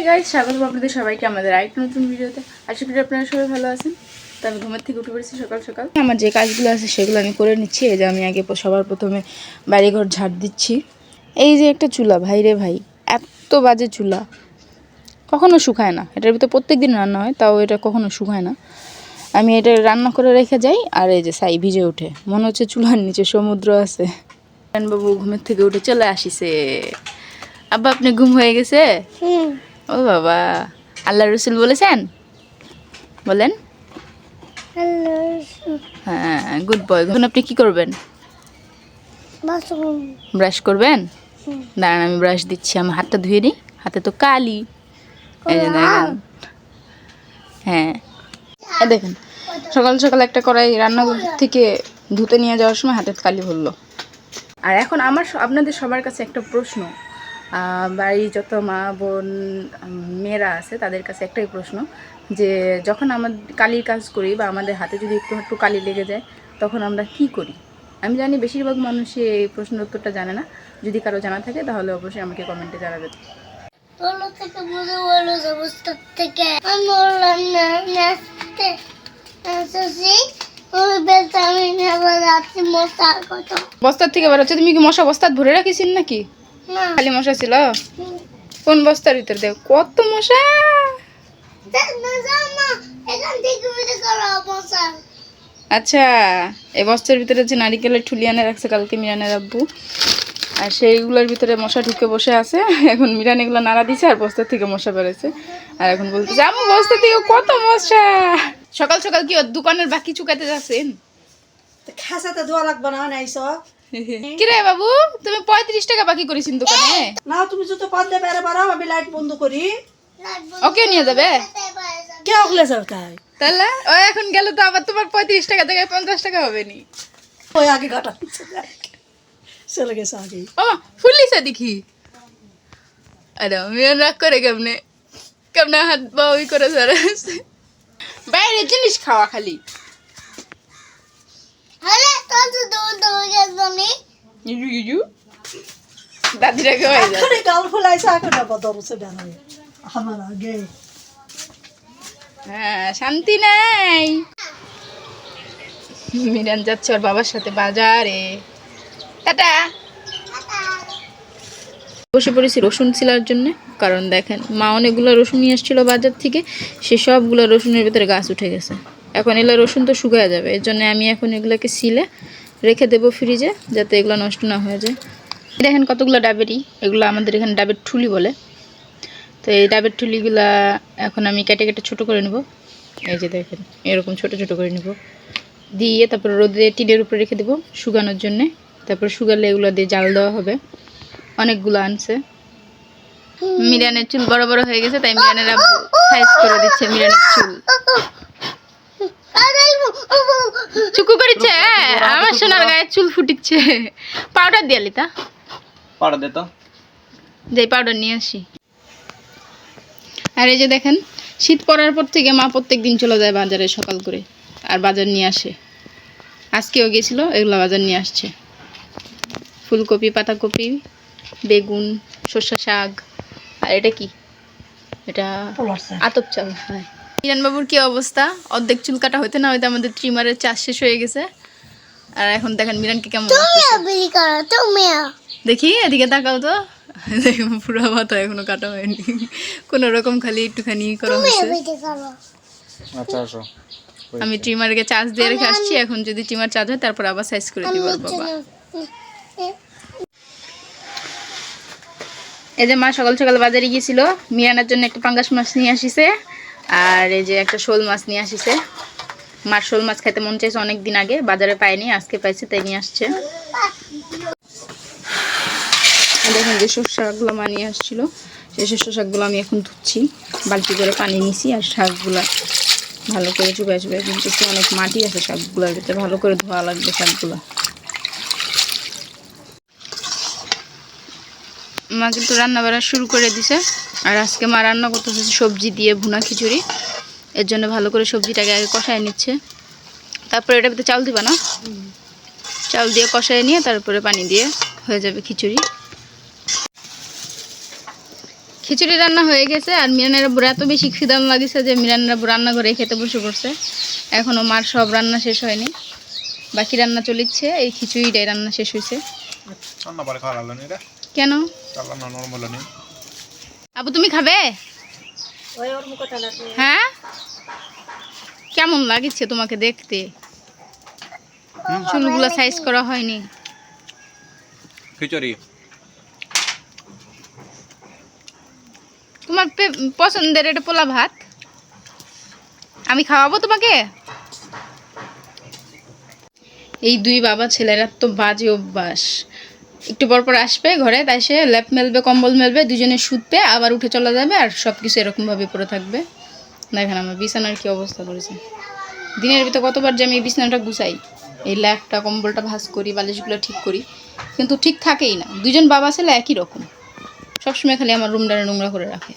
Guys, স্বাগত আপনাদের সবাইকে আমাদের আরেকটা নতুন ভিডিওতে। আশা করি আপনারা সবাই ভালো আছেন। তো আমি ঘুমের থেকে উঠে পড়েছি সকাল সকাল। আমার যে কাজগুলো আছে সেগুলো আমি করে নিচ্ছি। এই যে আমি আগে সবার প্রথমে বাড়িঘর ঝাড় দিচ্ছি। এই যে একটা চুলা, ভাই রে ভাই, এত বাজে চুলা, কখনো শুকায় না। এটার ভিতরে প্রত্যেক দিন রান্না হয়, তাও এটা কখনো শুকায় না। আমি এটা রান্না করে রেখে যাই, আর এই যে ছাই ভিজে ওঠে, মনে হচ্ছে চুলার নিচে সমুদ্র আছে। বাবু ঘুমের থেকে উঠে চলে আসিছে। আব্বা, আপনি ঘুম হয়ে গেছে? ও বাবা, আল্লাহ রসুল বলেছেন, বলেন। হ্যাঁ, গুড বয়। এখন আপনি কি করবেন? ব্রাশ করবেন? দাঁড়ান, আমি ব্রাশ দিচ্ছি। আমি হাতটা ধুয়ে নিই, হাতে তো কালি। এই যে দেখেন, হ্যাঁ এই দেখেন, সকাল সকাল একটা কড়াই রান্নাঘর থেকে ধুতে নিয়ে যাওয়ার সময় হাতে কালি ভরলো। আর এখন আপনাদের সবার কাছে একটা প্রশ্ন, বাড়ির যত মা বোন মেয়েরা আছে তাদের কাছে একটাই প্রশ্ন, যে যখন আমাদের কালির কাজ করি বা আমাদের হাতে যদি একটু একটু কালি লেগে যায়, তখন আমরা কি করি? আমি জানি বেশিরভাগ মানুষই এই প্রশ্নের উত্তরটা জানে না। যদি কারো জানা থাকে তাহলে অবশ্যই আমাকে কমেন্টে জানাবেন। বস্তার থেকে বেরোচ্ছে? তুমি কি মশা বস্তাত ভরে রাখিস নাকি? খালি মশা ছিল? কোন বস্তার ভিতর দেখ কত মশা। আচ্ছা, এই বস্তার ভিতরে যে নারিকেলের ঠুলি আনে রাখছে কালকে মিরানের আব্বু, আর সেইগুলোর ভিতরে মশা ঢুকে বসে আছে। এখন মিরান এগুলো নাড়া দিছে আর বস্তার থেকে মশা বেরোছে। আর এখন বলতেছে আমি বস্তা থেকে কত মশা। সকাল সকাল কি দোকানের বাকি চুকাতে যাচ্ছেন? খাসাতে ধোয়া লাগবে না, নাইছ? কিরে বাবু, তুমি 35 টাকা বাকি করেছেন দোকানে? না, তুমি যত পারলে বেড়ে বাড়াও, আমি লাইট বন্ধ করি। ওকে নিয়ে যাবে? কে ওগুলো যাও তাই? তাহলে ও এখন গেল তো আবার তোমার 35 টাকা থেকে 50 টাকা হবে নি? ওই আগে কাটা চলে গেছে আগে। ও ফুলিছে দেখি। আরে মিরান রাগ করে কেমনে কেমনে হাত পা ওই করে ধরেছে। বাইরে জিনিস খাওয়া খালি। দাদিরাকে হয়ে যায়। আরে গাল ফুলাইছে এখন আবার দরছে বের আমার আগে। হ্যাঁ, শান্তি নাই। মিরান যাচ্ছে ওর বাবার সাথে বাজারে। টাটা। বসে পড়েছি রসুন ছিলার জন্য, কারণ দেখেন মা অনেকগুলো রসুন নিয়ে এসেছিলো বাজার থেকে, সে সবগুলো রসুনের ভিতরে গাছ উঠে গেছে। এখন এগুলো রসুন তো শুকিয়ে যাবে, এর জন্য আমি এখন এগুলোকে সিলে রেখে দেবো ফ্রিজে, যাতে এগুলো নষ্ট না হয়ে যায়। দেখেন কতগুলো ডাবেরই, এগুলো আমাদের এখানে ডাবের ঠুলি বলে। তো এই ডাবের ঠুলিগুলা এখন আমি কেটে কেটে ছোটো করে নেব। এই যে দেখেন এরকম ছোট ছোট করে নেব, দিয়ে তারপর রোদে টিনের উপরে রেখে দেবো শুকানোর জন্যে। তারপর শুকালে এগুলো দিয়ে জাল দেওয়া হবে। অনেকগুলো আনছে। মিরানের চুল বড় বড় হয়ে গেছে, তাই মিরানের সাইজ করে দিচ্ছে মিরানের চুল। চুকু করেছে, আমার সোনার গায়ে চুল ফুটিচ্ছে। পাউডার দিয়ে লিতা, পাউডার দে তো, যে পাউডার নিয়ে আসি। আর এই যে দেখেন, শীত পড়ার পর থেকে মা প্রত্যেক দিন চলে যায় বাজারে সকাল করে, আর বাজার নিয়ে আসে। আজকেও গেছিল, এগুলো বাজার নিয়ে আসছে। ফুলকপি, পাতাকপি, বেগুন, সর্ষে শাক, আর এটা কি, এটা আতপ চাল। হ্যাঁ, মিরান বাবুর কি অবস্থা, অর্ধেক চুল কাটা হইতে না হইতে আমাদের ট্রিমারের চাষ শেষ হয়ে গেছে। আর এখন দেখেন মিরানকে কেমন দেখি, এদিকে তাকাও তো, দেখুন পুরো মাথা এখনো কাটা হয়নি, কোনো রকম খালি একটুখানি করা হয়েছে। আচ্ছা আসো। আমি ট্রিমারকে চার্জ দিয়ে রেখে আসছি, এখন যদি ট্রিমার চার্জ হয় তারপর আবার সাইজ করে দিব বাবা। এই যে মা সকাল সকাল বাজারে গিয়েছিল, মিরানার জন্য একটা পাঙ্গাস মাছ নিয়ে আসিছে, আর এই যে একটা শোল মাছ নিয়ে আসিছে। মার শোল মাছ খেতে মন চাইছে অনেকদিন আগে, বাজারে পাইনি, আজকে পাইছে তাই নিয়ে আসছে। দেখুন যে সর্ষে শাকগুলো মা নিয়ে আসছিল, সেই সর্ষে শাকগুলো আমি এখন ধুচ্ছি, বালতি করে পানি নিছি। আর শাকগুলো ভালো করে চুবাই চুবাই ধুতেছি, অনেক মাটি আছে শাকগুলোর ভিতরে, ভালো করে ধোয়া লাগবে শাকগুলো। মা কিন্তু রান্না বাড়া শুরু করে দিছে। আর আজকে মা রান্না করতেছে সবজি দিয়ে ভুনা খিচুড়ি, এর জন্য ভালো করে সবজিটাকে আগে কষায় নিচ্ছে। তারপরে এটার ভিতরে চাল দিবা না, চাল দিয়ে কষায় নিয়ে তারপরে পানি দিয়ে হয়ে যাবে খিচুড়ি। খিচুড়ি রান্না হয়ে গেছে আর মিরানের আব্বুর এত বেশি খিদাম লাগিছে যে মিরানের আব্বু রান্না করে খেতে বসে পড়ছে। এখনও মার সব রান্না শেষ হয়নি, বাকি রান্না চলিচ্ছে। এই খিচুড়িটাই রান্না শেষ হয়েছে। রান্না পরে খাওয়া লাগলো না এটা কেন রান্না নরমাল নেই। আবু তুমি খাবে? ওই ওর মুখটা লাগে হ্যাঁ, কেমন লাগিচ্ছে তোমাকে দেখতে? চুলগুলো সাইজ করা হয়নি। খিচুড়ি তোমার পছন্দের এটা পোলা ভাত, আমি খাওয়াবো তোমাকে। এই দুই বাবা ছেলেরা তো বাজে অভ্যাস, একটু পর পর আসবে ঘরে, তাই সে ল্যাপ মেলবে, কম্বল মেলবে, দুজনে শুতবে, আবার উঠে চলে যাবে, আর সব কিছু এরকমভাবে পড়ে থাকবে। দেখেন আমার বিছানার কি অবস্থা করেছে। দিনের ভিতরে কতবার যে আমি এই বিছানাটা গুছাই, এই ল্যাপটা কম্বলটা ভাঁজ করি, বালিশগুলো ঠিক করি, কিন্তু ঠিক থাকেই না। দুজন বাবা ছেলে একই রকম, সবসময় খালি আমার রুমটা নোংরা করে রাখে।